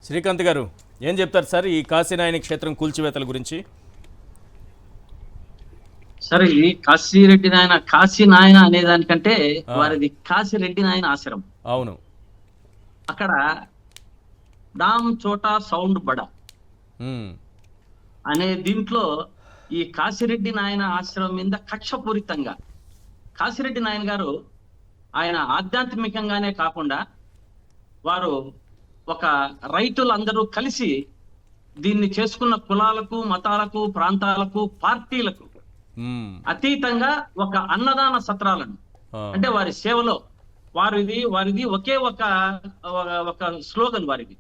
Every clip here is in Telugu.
శ్రీకాంత్ గారు ఏం చెప్తారు సార్ ఈ కాశీనాయని క్షేత్రం కూల్చివేతల గురించి? సరే, ఈ కాశీరెడ్డి నాయన కాశీ నాయన అనే దానికంటే వారిది కాశీరెడ్డి నాయన ఆశ్రమం. అవును. అక్కడ డామ్ చోటా సౌండ్ బడ అనే దీంట్లో ఈ కాశీరెడ్డి నాయన ఆశ్రమం మీద కక్షపూరితంగా కాశీరెడ్డి నాయన గారు ఆయన ఆధ్యాత్మికంగానే కాకుండా వారు ఒక రైతులందరూ కలిసి దీన్ని చేసుకున్న కులాలకు, మతాలకు, ప్రాంతాలకు, పార్టీలకు అతీతంగా ఒక అన్నదాన సత్రాలను, అంటే వారి సేవలో వారిది ఒకే ఒక స్లోగన్ వారిది.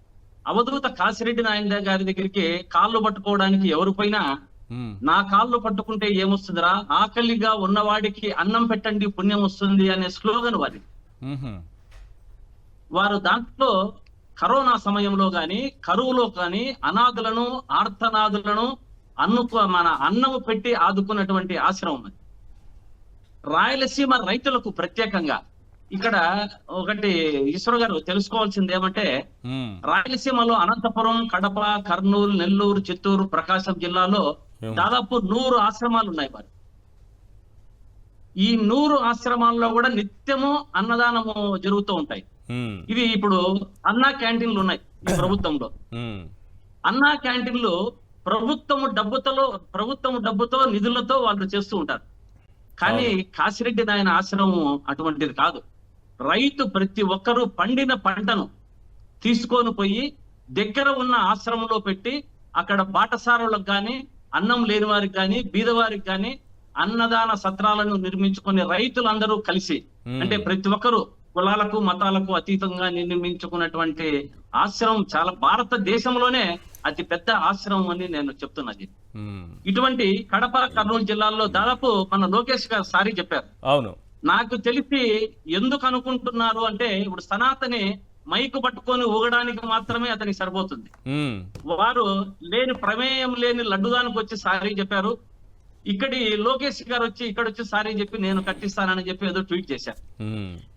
అవధూత కాశీరెడ్డి నాయన గారి దగ్గరికి కాళ్ళు పట్టుకోవడానికి ఎవరు పోయినా నా కాళ్ళు పట్టుకుంటే ఏమొస్తుందిరా, ఆకలిగా ఉన్నవాడికి అన్నం పెట్టండి పుణ్యం వస్తుంది అనే స్లోగన్ వారిది. వారు దాంట్లో కరోనా సమయంలో గాని, కరువులో కానీ అనాథులను, ఆర్తనాథులను అన్నము పెట్టి ఆదుకున్నటువంటి ఆశ్రమం అది. రాయలసీమ రైతులకు ప్రత్యేకంగా ఇక్కడ ఒకటి ఈశ్వర గారు తెలుసుకోవాల్సింది ఏమంటే, రాయలసీమలో అనంతపురం, కడప, కర్నూలు, నెల్లూరు, చిత్తూరు, ప్రకాశం జిల్లాలో దాదాపు 100 ఆశ్రమాలు ఉన్నాయి వారు. ఈ 100 ఆశ్రమాల్లో కూడా నిత్యము అన్నదానము జరుగుతూ ఉంటాయి. ఇది ఇప్పుడు అన్నా క్యాంటీన్లు ఉన్నాయి ఈ ప్రభుత్వంలో. అన్నా క్యాంటీన్లు ప్రభుత్వము డబ్బుతో నిధులతో వాళ్ళు చేస్తూ ఉంటారు. కానీ కాశీరెడ్డి నాయన ఆశ్రమం అటువంటిది కాదు. రైతు ప్రతి ఒక్కరూ పండిన పంటను తీసుకొని పోయి దగ్గర ఉన్న ఆశ్రమంలో పెట్టి అక్కడ బాటసారులకు గాని, అన్నం లేని వారికి గాని, బీదవారికి గాని అన్నదాన సత్రాలను నిర్మించుకునే రైతులందరూ కలిసి, అంటే ప్రతి ఒక్కరు కులాలకు, మతాలకు అతీతంగా నిర్మించుకున్నటువంటి ఆశ్రమం చాలా భారతదేశంలోనే అతి పెద్ద ఆశ్రమం అని నేను చెప్తున్నది. ఇటువంటి కడప, కర్నూలు జిల్లాల్లో దాదాపు మన లోకేష్ గారు సారి చెప్పారు. అవును. నాకు తెలిసి ఎందుకు అనుకుంటున్నారు అంటే, ఇప్పుడు సనాతని మైకు పట్టుకొని ఊగడానికి మాత్రమే అతనికి సరిపోతుంది. వారు లేని ప్రమేయం లేని లడ్డుదానికి వచ్చి సారీ చెప్పారు. ఇక్కడి లోకేష్ గారు ఇక్కడ వచ్చి సారీ చెప్పి నేను కట్టిస్తానని చెప్పి ఏదో ట్వీట్ చేశారు.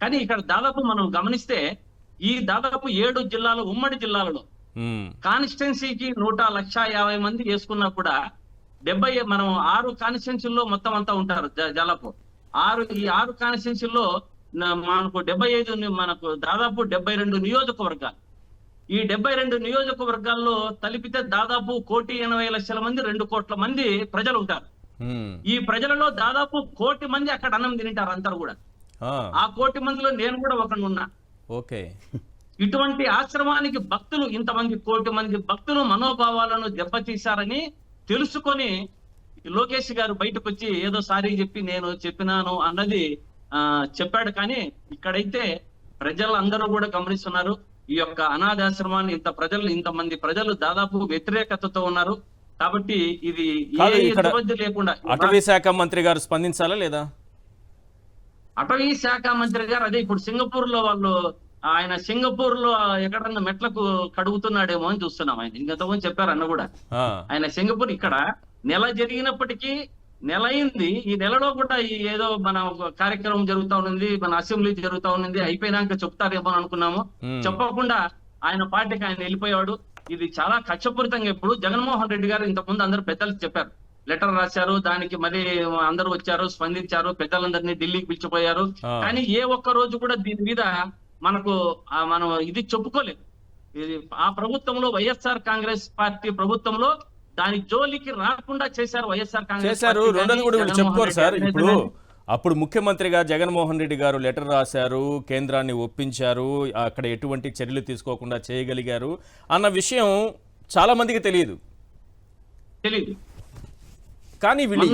కానీ ఇక్కడ దాదాపు మనం గమనిస్తే ఈ దాదాపు 7 జిల్లాలు, ఉమ్మడి జిల్లాలలో కాన్స్టిట్యున్సీకి 150 మంది వేసుకున్నా కూడా 70, మనం 6 కాన్స్టిట్యున్సీల్లో మొత్తం అంతా ఉంటారు జలపు. ఈ 6 కాన్స్టిట్యున్సీల్లో మనకు 75, మనకు దాదాపు 72 నియోజకవర్గాలు. ఈ 72 నియోజకవర్గాల్లో తలిపితే దాదాపు 1,80,00,000 మంది, 2 కోట్ల మంది ప్రజలు ఉంటారు. ఈ ప్రజలలో దాదాపు 1 కోటి మంది అక్కడ అన్నం తింటారు అందరూ కూడా. ఆ 1 కోటి మందిలో నేను కూడా ఒకడు ఉన్నా. ఓకే. ఇటువంటి ఆశ్రమానికి భక్తులు, ఇంతమంది 1 కోటి మంది భక్తులు మనోభావాలను దెబ్బతీశారని తెలుసుకొని లోకేష్ గారు బయటకు వచ్చి ఏదో సారీ చెప్పి నేను చెప్పినాను అన్నది చెప్పాడు. కానీ ఇక్కడైతే ప్రజలందరూ కూడా గమనిస్తున్నారు. ఈ యొక్క అనాథాశ్రమాన్ని ఇంతమంది ప్రజలు దాదాపు వ్యతిరేకతతో ఉన్నారు. కాబట్టి ఇది ఇబ్బంది లేకుండా అటవీ శాఖ మంత్రి గారు స్పందించాలా లేదా? అటవీ శాఖ మంత్రి గారు అదే ఇప్పుడు సింగపూర్ లో ఆయన సింగపూర్ లో ఎక్కడన్నా మెట్లకు కడుగుతున్నాడేమో అని చూస్తున్నాం. ఆయన ఇంతకుముందు చెప్పారు అన్న కూడా. ఆయన సింగపూర్ ఇక్కడ నెల జరిగినప్పటికీ నెల అయింది. ఈ నెలలో కూడా ఏదో మన కార్యక్రమం జరుగుతా ఉన్నది, మన అసెంబ్లీ జరుగుతా ఉన్నది, అయిపోయినాక చెప్తారేమో అనుకున్నాము. చెప్పకుండా ఆయన పార్టీకి ఆయన వెళ్ళిపోయాడు. ఇది చాలా కక్షపూరితంగా. ఇప్పుడు జగన్మోహన్ రెడ్డి గారు ఇంతకుముందు అందరూ పెద్దలు చెప్పారు, లెటర్ రాశారు, దానికి మరి అందరూ వచ్చారు, స్పందించారు, పెద్దలందరినీ ఢిల్లీకి పిలిచిపోయారు. కానీ ఏ ఒక్క రోజు కూడా దీని మీద మనం ఇది చెప్పుకోలేదు. ఇది ఆ ప్రభుత్వంలో, వైఎస్ఆర్ కాంగ్రెస్ పార్టీ ప్రభుత్వంలో దాని జోలికి రాకుండా చేశారు వైఎస్ఆర్ కాంగ్రెస్. రెండోది కూడా వీళ్ళు చెప్పుకోరు సార్. ఇప్పుడు అప్పుడు ముఖ్యమంత్రిగా జగన్మోహన్ రెడ్డి గారు లెటర్ రాశారు, కేంద్రాన్ని ఒప్పించారు, అక్కడ ఎటువంటి చర్యలు తీసుకోకుండా చేయగలిగారు అన్న విషయం చాలా మందికి తెలియదు. కానీ వీళ్ళు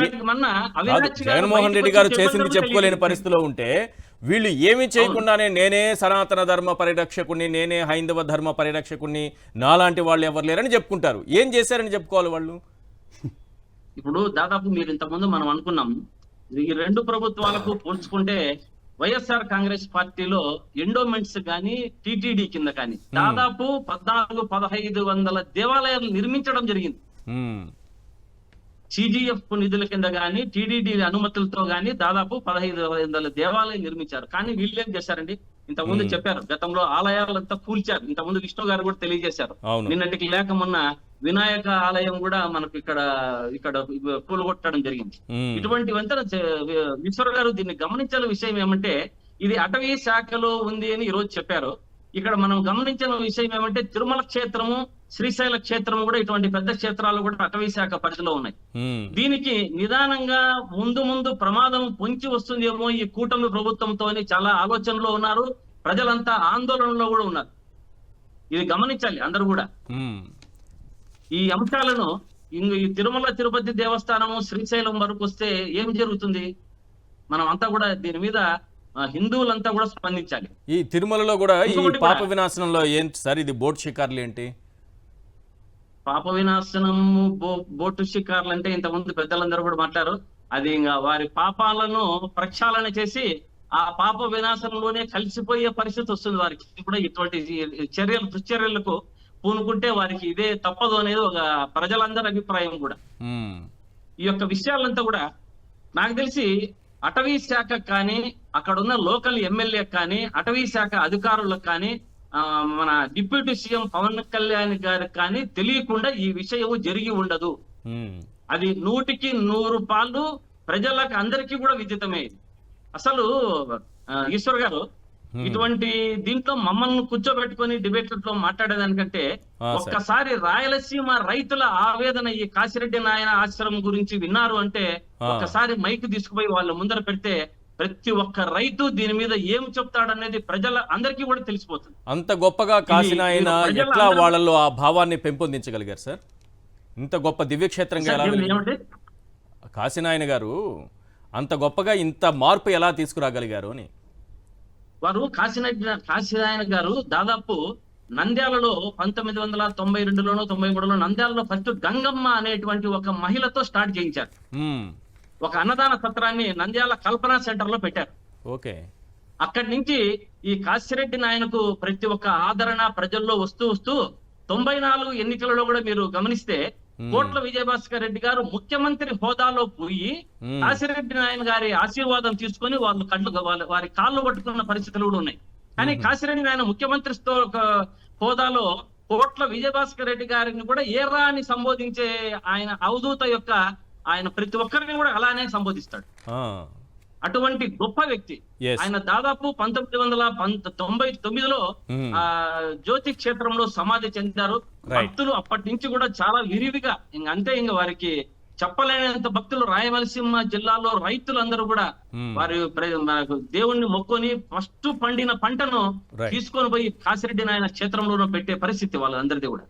జగన్మోహన్ రెడ్డి గారు చేసింది చెప్పుకోలేని పరిస్థితిలో ఉంటే వీళ్ళు ఏమి చేయకుండానే నేనే సనాతన ధర్మ పరిరక్షకుని, నేనే హైందవ ధర్మ పరిరక్షకుని, నాలాంటి వాళ్ళు ఎవరు లేరని చెప్పుకుంటారు. ఏం చేశారని చెప్పుకోవాలి వాళ్ళు? ఇప్పుడు దాదాపు మీరు ఇంతకుముందు మనం అనుకున్నాం, ఈ 2 ప్రభుత్వాలకు పోల్చుకుంటే వైఎస్ఆర్ కాంగ్రెస్ పార్టీలో ఎండోమెంట్స్ గాని, టిటిడి కింద కానీ దాదాపు 1400-1500 దేవాలయాలు నిర్మించడం జరిగింది. సిజిఎఫ్ నిధుల కింద గాని, టిడిడి అనుమతులతో గాని దాదాపు 1500 దేవాలయాలు నిర్మించారు. కానీ వీళ్ళు ఏం చేశారండి, ఇంతకుముందు చెప్పారు, గతంలో ఆలయాలంతా కూల్చారు. ఇంతకుముందు విష్ణు గారు కూడా తెలియజేశారు. అవును. నిన్నటికి లేక మొన్న వినాయక ఆలయం కూడా మనకు ఇక్కడ కూలగొట్టడం జరిగింది. ఉమ్, ఇటువంటివంతా ఈశ్వర్ గారు దీన్ని గమనించాల విషయం ఏమంటే, ఇది అటవీ శాఖలో ఉంది అని ఈ రోజు చెప్పారు. ఇక్కడ మనం గమనించిన విషయం ఏమంటే, తిరుమల క్షేత్రము, శ్రీశైల క్షేత్రము కూడా ఇటువంటి పెద్ద క్షేత్రాలు కూడా అటవీ శాఖ పరిధిలో ఉన్నాయి. ఉమ్, దీనికి నిదానంగా ముందు ప్రమాదం పొంచి వస్తుందేమో ఈ కూటమి ప్రభుత్వంతో అని చాలా ఆలోచనలో ఉన్నారు. ప్రజలంతా ఆందోళనలో కూడా ఉన్నారు. ఇది గమనించాలి అందరూ కూడా. ఉమ్. ఈ అంశాలను ఈ తిరుమల తిరుపతి దేవస్థానము, శ్రీశైలం వరకు వస్తే ఏం జరుగుతుంది? మనం అంతా కూడా దీని మీద హిందువులంతా కూడా స్పందించాలి. ఈ తిరుమలలో కూడా ఈ ఇంకొకటి పాప కూడా. వినాశనంలో ఏంటి సార్ ఇది బోట్ షికార్లు ఏంటి? పాప వినాశనము, బోటు షికార్లు అంటే ఇంతకుముందు పెద్దలందరూ కూడా మాట్లాడారు. అది ఇంకా వారి పాపాలను ప్రక్షాళన చేసి ఆ పాప వినాశనంలోనే కలిసిపోయే పరిస్థితి వస్తుంది వారికి. కూడా ఇటువంటి దుశ్చర్యలకు పూనుకుంటే వారికి ఇదే తప్పదు అనేది ఒక ప్రజలందరి అభిప్రాయం కూడా. ఉమ్, ఈ యొక్క విషయాలంతా కూడా నాకు తెలిసి అటవీ శాఖ కానీ, అక్కడ ఉన్న లోకల్ ఎమ్మెల్యే కానీ, అటవీ శాఖ అధికారులకు కానీ, మన డిప్యూటీ సీఎం పవన్ కళ్యాణ్ గారికి కానీ తెలియకుండా ఈ విషయం జరిగి ఉండదు. ఉమ్, అది 100కి 100 పాళ్ళు ప్రజలకు అందరికీ కూడా విదితమే. అసలు ఈశ్వర్ గారు ఇటువంటి దీంట్లో మమ్మల్ని కూర్చోబెట్టుకొని డిబేట్లలో మాట్లాడేదానికంటే సార్. ఒక్కసారి రాయలసీమ రైతుల ఆవేదన ఈ కాశిరెడ్డి నాయన ఆశ్రమం గురించి విన్నారు అంటే ఒక్కసారి మైక్ తీసుకుపోయి వాళ్ళ ముందర పెడితే ప్రతి ఒక్క రైతు దీని మీద ఏం చెప్తాడనేది ప్రజల అందరికీ కూడా తెలిసిపోతుంది. అంత గొప్పగా కాసిన ఆయన ప్రజల ఎట్లా అందరూ- వాళ్ళలో ఆ భావాన్ని పెంపొందించగలిగారు సార్? ఇంత గొప్ప దివ్యక్షేత్రంగా ఎలా వెలిగింది? ఏమంటే కాశీనాయన గారు అంత గొప్పగా ఇంత మార్పు ఎలా తీసుకురాగలిగారు అని. వారు కాశీనాయన గారు దాదాపు నంద్యాలలో 1992లోనో 93లో నంద్యాలలో ఫస్ట్ గంగమ్మ అనేటువంటి ఒక మహిళతో స్టార్ట్ చేయించారు. ఉమ్, ఒక అన్నదాన సత్రాన్ని నంద్యాల కల్పనా సెంటర్ లో పెట్టారు. ఓకే. అక్కడి నుంచి ఈ కాశిరెడ్డి నాయనకు ప్రతి ఒక్క ఆదరణ ప్రజల్లో వస్తూ 94 ఎన్నికలలో కూడా మీరు గమనిస్తే కోట్ల విజయభాస్కర్ రెడ్డి గారు ముఖ్యమంత్రి హోదాలో పోయి కాశిరెడ్డి నాయన గారి ఆశీర్వాదం తీసుకొని వారి కాళ్ళు పట్టుకున్న పరిస్థితులు కూడా ఉన్నాయి. కానీ కాశిరెడ్డి నాయన ముఖ్యమంత్రి హోదాలో కోట్ల విజయభాస్కర్ రెడ్డి గారిని కూడా ఏర్రా అని సంబోధించే ఆయన అవధూత యొక్క ఆయన ప్రతి ఒక్కరిని కూడా అలానే సంబోధిస్తాడు. ఆ, అటువంటి గొప్ప వ్యక్తి Yes. ఆయన. దాదాపు 1999లో Hmm. జ్యోతి క్షేత్రంలో సమాధి చెందారు. Right. భక్తులు అప్పటి నుంచి కూడా చాలా విరివిగా ఇంక వారికి చెప్పలేనంత భక్తులు రాయలసీమ జిల్లాలో రైతులందరూ కూడా వారి దేవుణ్ణి మొక్కుని ఫస్ట్ పండిన పంటను Right. తీసుకొని పోయి కాశిరెడ్డి నాయన క్షేత్రంలో పెట్టే పరిస్థితి వాళ్ళందరిది కూడా.